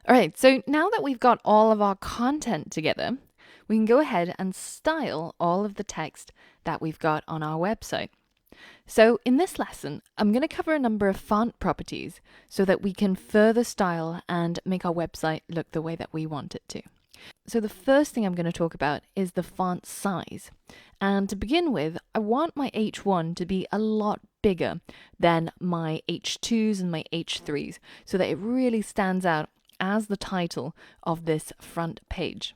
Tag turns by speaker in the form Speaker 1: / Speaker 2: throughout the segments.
Speaker 1: All right, so now that we've got all of our content together, we can go ahead and style all of the text that we've got on our website. So in this lesson, I'm going to cover a number of font properties so that we can further style and make our website look the way that we want it to. So the first thing I'm going to talk about is the font size. And to begin with, I want my H1 to be a lot bigger than my H2s and my H3s so that it really stands out as the title of this front page.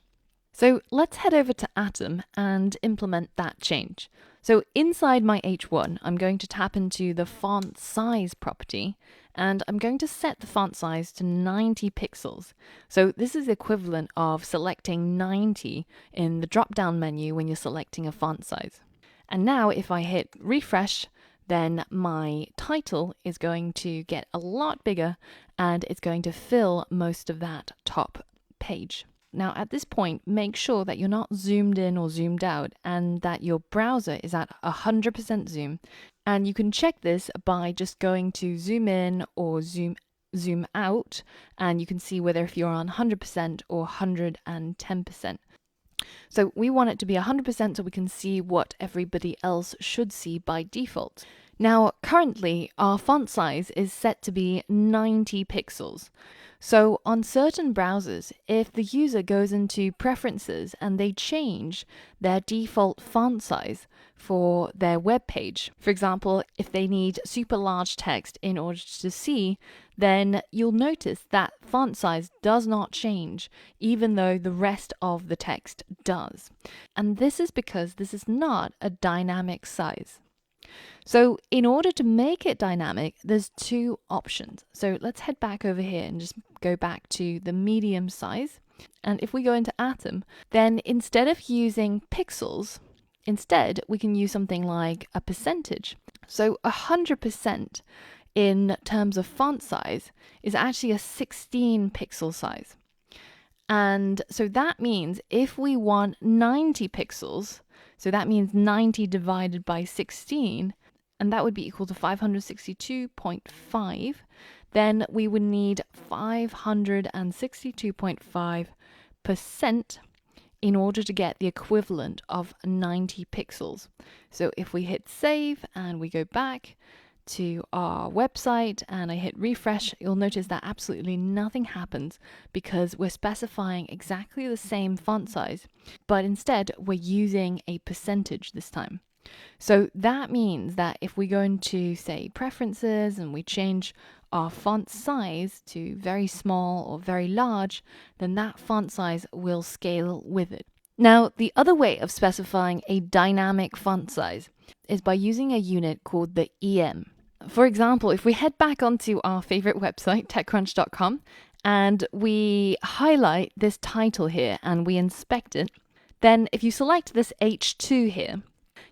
Speaker 1: So let's head over to Atom and implement that change. So inside my H1, I'm going to tap into the font size property, and I'm going to set the font size to 90 pixels. So this is the equivalent of selecting 90 in the drop-down menu when you're selecting a font size. And now if I hit refresh, then my title is going to get a lot bigger and it's going to fill most of that top page. Now at this point, make sure that you're not zoomed in or zoomed out and that your browser is at 100% zoom. And you can check this by just going to zoom in or zoom out, and you can see whether if you're on 100% or 110%. So we want it to be 100% so we can see what everybody else should see by default. Now, currently, our font size is set to be 90 pixels. So on certain browsers, if the user goes into preferences and they change their default font size for their web page, for example, if they need super large text in order to see, then you'll notice that font size does not change, even though the rest of the text does. And this is because this is not a dynamic size. So in order to make it dynamic, there's two options. So let's head back over here and just go back to the medium size. And if we go into Atom, then instead of using pixels, instead we can use something like a percentage. So 100% in terms of font size is actually a 16 pixel size. And so that means if we want 90 pixels, so that means 90 divided by 16, and that would be equal to 562.5, then we would need 562.5% in order to get the equivalent of 90 pixels. So if we hit save and we go back to our website and I hit refresh, you'll notice that absolutely nothing happens because we're specifying exactly the same font size, but instead we're using a percentage this time. So that means that if we go into, say, preferences and we change our font size to very small or very large, then that font size will scale with it. Now, the other way of specifying a dynamic font size is by using a unit called the EM. For example, if we head back onto our favorite website, techcrunch.com, and we highlight this title here and we inspect it, then if you select this H2 here,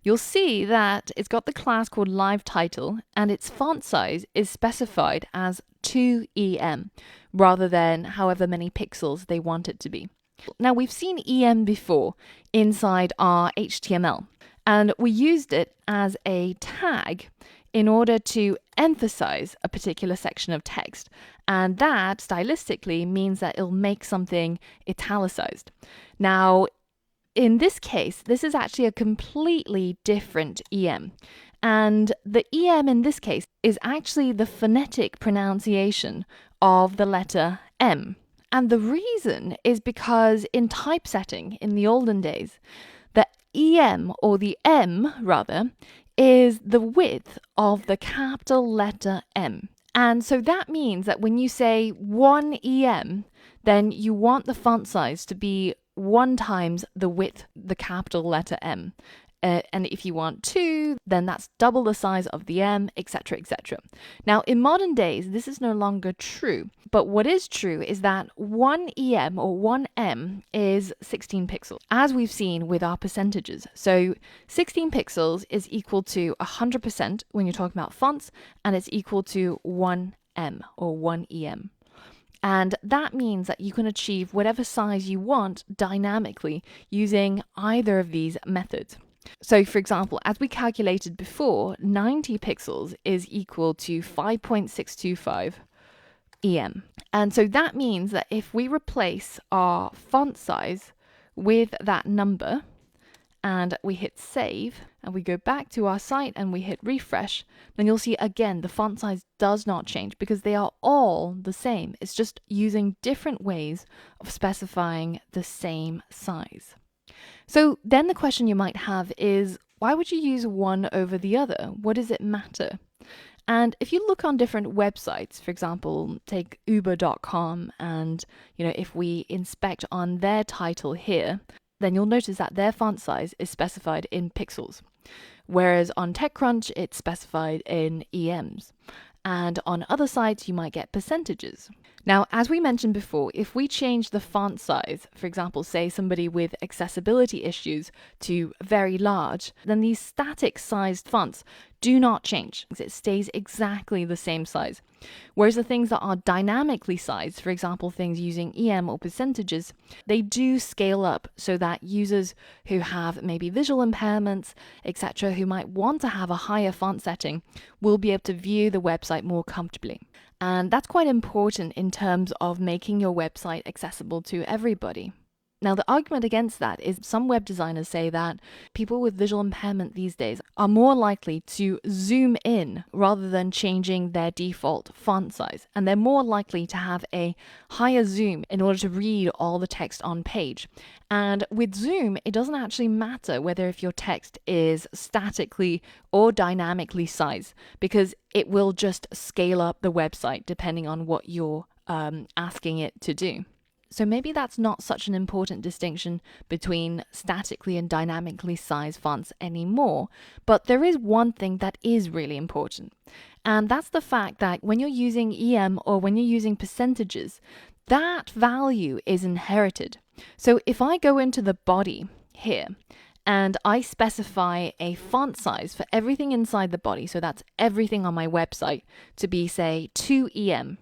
Speaker 1: you'll see that it's got the class called live title and its font size is specified as 2EM rather than however many pixels they want it to be. Now we've seen EM before inside our HTML and we used it as a tag in order to emphasize a particular section of text, and that stylistically means that it'll make something italicized. Now in this case, this is actually a completely different EM. And the EM in this case is actually the phonetic pronunciation of the letter M. And the reason is because in typesetting in the olden days, the EM, or the M rather, is the width of the capital letter M. And so that means that when you say 1 EM, then you want the font size to be 1 times the width, the capital letter M. And if you want 2, then that's double the size of the M, etc., etc. Now, in modern days, this is no longer true. But what is true is that 1 EM or 1 M is 16 pixels, as we've seen with our percentages. So 16 pixels is equal to 100% when you're talking about fonts, and it's equal to 1 M or 1 EM. And that means that you can achieve whatever size you want dynamically using either of these methods. So for example, as we calculated before, 90 pixels is equal to 5.625 EM. And so that means that if we replace our font size with that number, and we hit save, and we go back to our site and we hit refresh, then you'll see again the font size does not change because they are all the same. It's just using different ways of specifying the same size. So then the question you might have is, why would you use one over the other? What does it matter? And if you look on different websites, for example, take uber.com, and if we inspect on their title here, then you'll notice that their font size is specified in pixels, whereas on TechCrunch it's specified in EMs. And on other sites you might get percentages. Now, as we mentioned before, if we change the font size, for example, say somebody with accessibility issues, to very large, then these static sized fonts do not change. It stays exactly the same size. Whereas the things that are dynamically sized, for example, things using EM or percentages, they do scale up so that users who have maybe visual impairments, etc., who might want to have a higher font setting, will be able to view the website more comfortably. And that's quite important in terms of making your website accessible to everybody. Now, the argument against that is some web designers say that people with visual impairment these days are more likely to zoom in rather than changing their default font size. And they're more likely to have a higher zoom in order to read all the text on page. And with zoom, it doesn't actually matter whether if your text is statically or dynamically sized, because it will just scale up the website depending on what you're asking it to do. So maybe that's not such an important distinction between statically and dynamically sized fonts anymore, but there is one thing that is really important. And that's the fact that when you're using EM or when you're using percentages, that value is inherited. So if I go into the body here and I specify a font size for everything inside the body, so that's everything on my website, to be, say, 2 EM,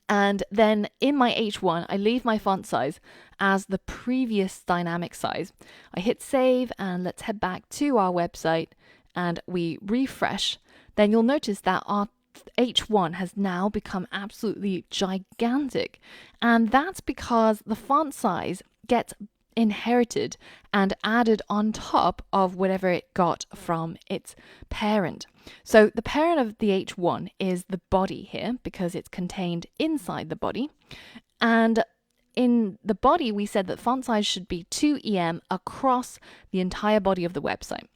Speaker 1: and then in my H1, I leave my font size as the previous dynamic size. I hit save, and let's head back to our website and we refresh. Then you'll notice that our H1 has now become absolutely gigantic. And that's because the font size gets inherited and added on top of whatever it got from its parent. So the parent of the H1 is the body here because it's contained inside the body. And in the body, we said that font size should be 2 EM across the entire body of the website.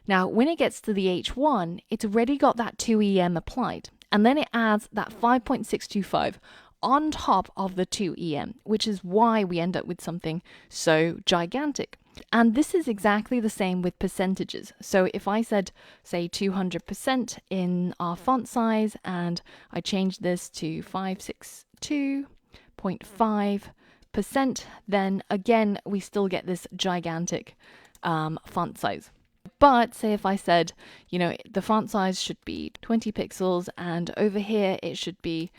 Speaker 1: Now, when it gets to the H1, it's already got that 2 EM applied. And then it adds that 5.625 on top of the 2 EM, which is why we end up with something so gigantic. And this is exactly the same with percentages. So if I said, say, 200% in our font size, and I changed this to 562.5%, then again, we still get this gigantic font size. But say if I said, the font size should be 20 pixels, and over here it should be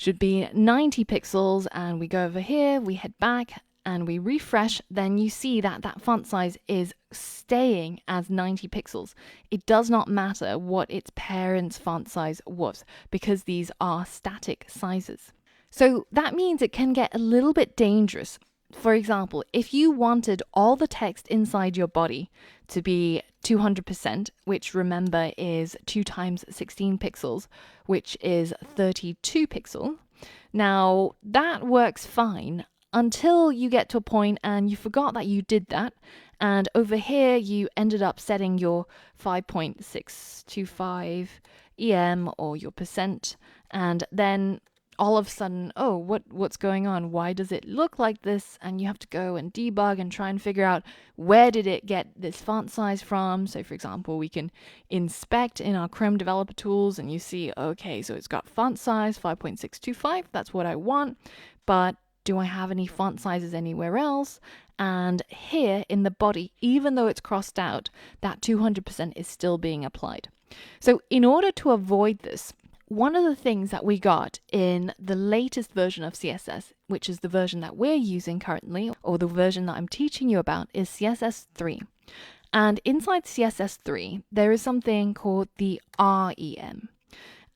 Speaker 1: 90 pixels, and we go over here, we head back and we refresh, then you see that that font size is staying as 90 pixels. It does not matter what its parent's font size was, because these are static sizes. So that means it can get a little bit dangerous. For example, if you wanted all the text inside your body to be 200%, which remember is 2 times 16 pixels, which is 32 pixels. Now, that works fine until you get to a point and you forgot that you did that. And over here, you ended up setting your 5.625 EM or your percent. And then all of a sudden, oh, what's going on? Why does it look like this? And you have to go and debug and try and figure out where did it get this font size from. So for example, we can inspect in our Chrome developer tools and you see, okay, so it's got font size 5.625. That's what I want. But do I have any font sizes anywhere else? And here in the body, even though it's crossed out, that 200% is still being applied. So in order to avoid this, one of the things that we got in the latest version of CSS, which is the version that we're using currently, or the version that I'm teaching you about, is CSS 3. And inside CSS 3, there is something called the REM.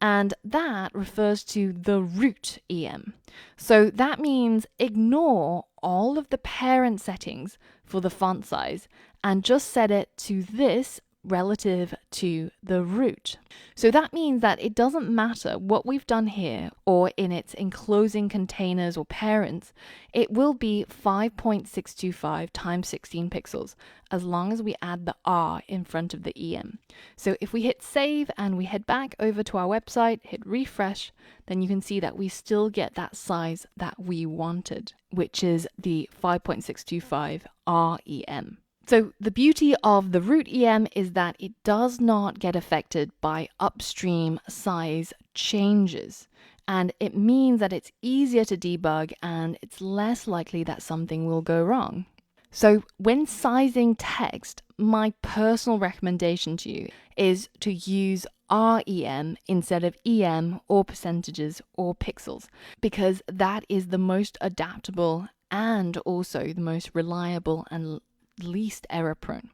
Speaker 1: and that refers to the root EM. So that means ignore all of the parent settings for the font size and just set it to this relative to the root. So that means that it doesn't matter what we've done here or in its enclosing containers or parents, it will be 5.625 times 16 pixels as long as we add the R in front of the EM. So if we hit save and we head back over to our website, hit refresh, then you can see that we still get that size that we wanted, which is the 5.625 REM. So the beauty of the root EM is that it does not get affected by upstream size changes. And it means that it's easier to debug and it's less likely that something will go wrong. So when sizing text, my personal recommendation to you is to use REM instead of EM or percentages or pixels, because that is the most adaptable and also the most reliable and least error prone.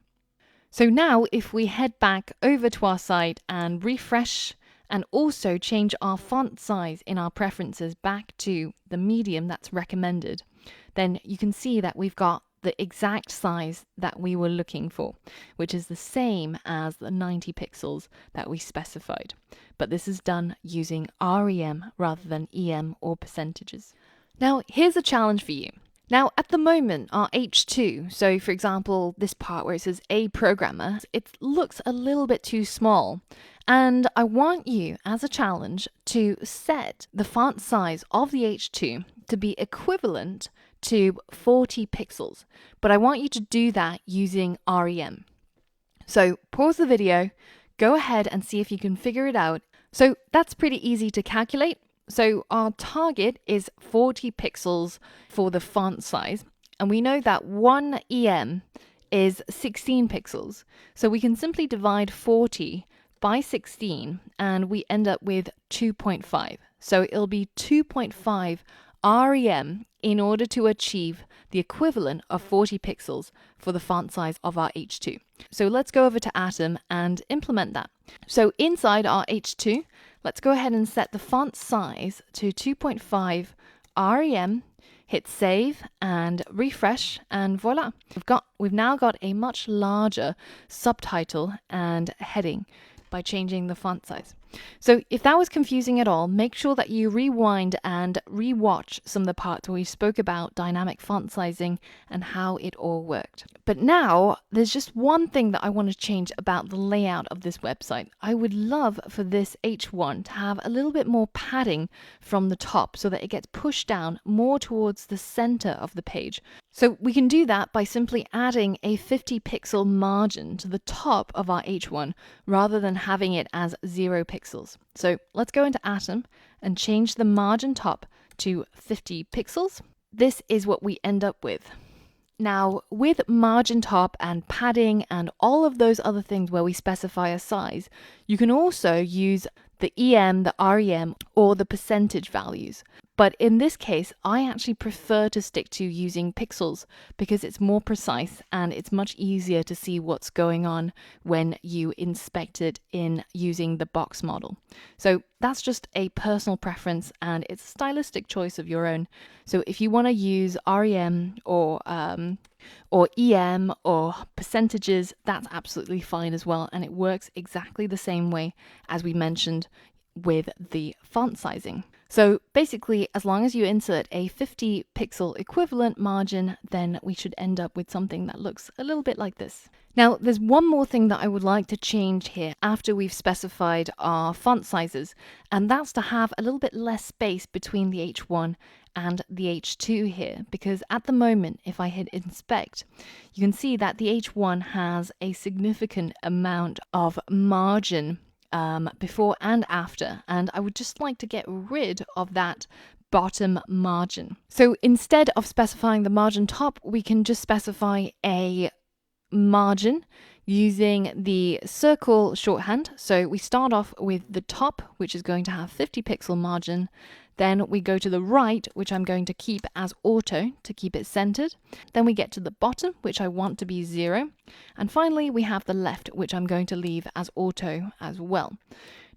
Speaker 1: So now if we head back over to our site and refresh and also change our font size in our preferences back to the medium that's recommended, then you can see that we've got the exact size that we were looking for, which is the same as the 90 pixels that we specified. But this is done using REM rather than EM or percentages. Now, here's a challenge for you. Now, at the moment, our H2, so for example, this part where it says a programmer, it looks a little bit too small. And I want you, as a challenge, to set the font size of the H2 to be equivalent to 40 pixels. But I want you to do that using REM. So pause the video, go ahead and see if you can figure it out. So that's pretty easy to calculate. So our target is 40 pixels for the font size, and we know that 1 EM is 16 pixels. So we can simply divide 40 by 16 and we end up with 2.5. So it'll be 2.5 REM in order to achieve the equivalent of 40 pixels for the font size of our H2. So let's go over to Atom and implement that. So inside our H2, let's go ahead and set the font size to 2.5 REM, hit save and refresh, and voila. We've now got a much larger subtitle and heading by changing the font size. So if that was confusing at all, make sure that you rewind and rewatch some of the parts where we spoke about dynamic font sizing and how it all worked. But now there's just one thing that I want to change about the layout of this website. I would love for this H1 to have a little bit more padding from the top so that it gets pushed down more towards the center of the page. So we can do that by simply adding a 50 pixel margin to the top of our H1 rather than having it as 0 pixels. So let's go into Atom and change the margin top to 50 pixels. This is what we end up with. Now, with margin top and padding and all of those other things where we specify a size, you can also use the EM, the REM, or the percentage values. But in this case, I actually prefer to stick to using pixels because it's more precise and it's much easier to see what's going on when you inspect it in using the box model. So that's just a personal preference and it's a stylistic choice of your own. So if you want to use REM or EM or percentages, that's absolutely fine as well. And it works exactly the same way as we mentioned with the font sizing. So basically, as long as you insert a 50 pixel equivalent margin, then we should end up with something that looks a little bit like this. Now, there's one more thing that I would like to change here after we've specified our font sizes, and that's to have a little bit less space between the H1 and the H2 here, because at the moment, if I hit inspect, you can see that the H1 has a significant amount of margin before and after, and I would just like to get rid of that bottom margin. So instead of specifying the margin top, we can just specify a margin using the circle shorthand. So we start off with the top, which is going to have 50 pixel margin. Then we go to the right, which I'm going to keep as auto to keep it centered. Then we get to the bottom, which I want to be 0. And finally, we have the left, which I'm going to leave as auto as well.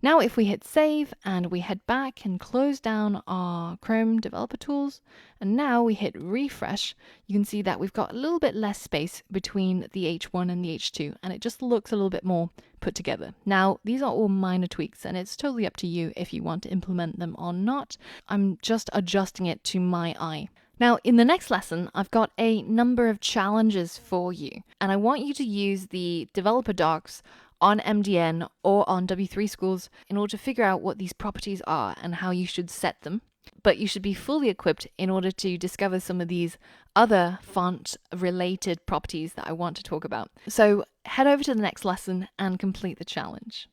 Speaker 1: Now if we hit save and we head back and close down our Chrome developer tools, and now we hit refresh, you can see that we've got a little bit less space between the H1 and the H2, and it just looks a little bit more put together. Now, these are all minor tweaks, and it's totally up to you if you want to implement them or not. I'm just adjusting it to my eye. Now, in the next lesson, I've got a number of challenges for you, and I want you to use the developer docs on MDN or on W3 Schools in order to figure out what these properties are and how you should set them. But you should be fully equipped in order to discover some of these other font-related properties that I want to talk about. So head over to the next lesson and complete the challenge.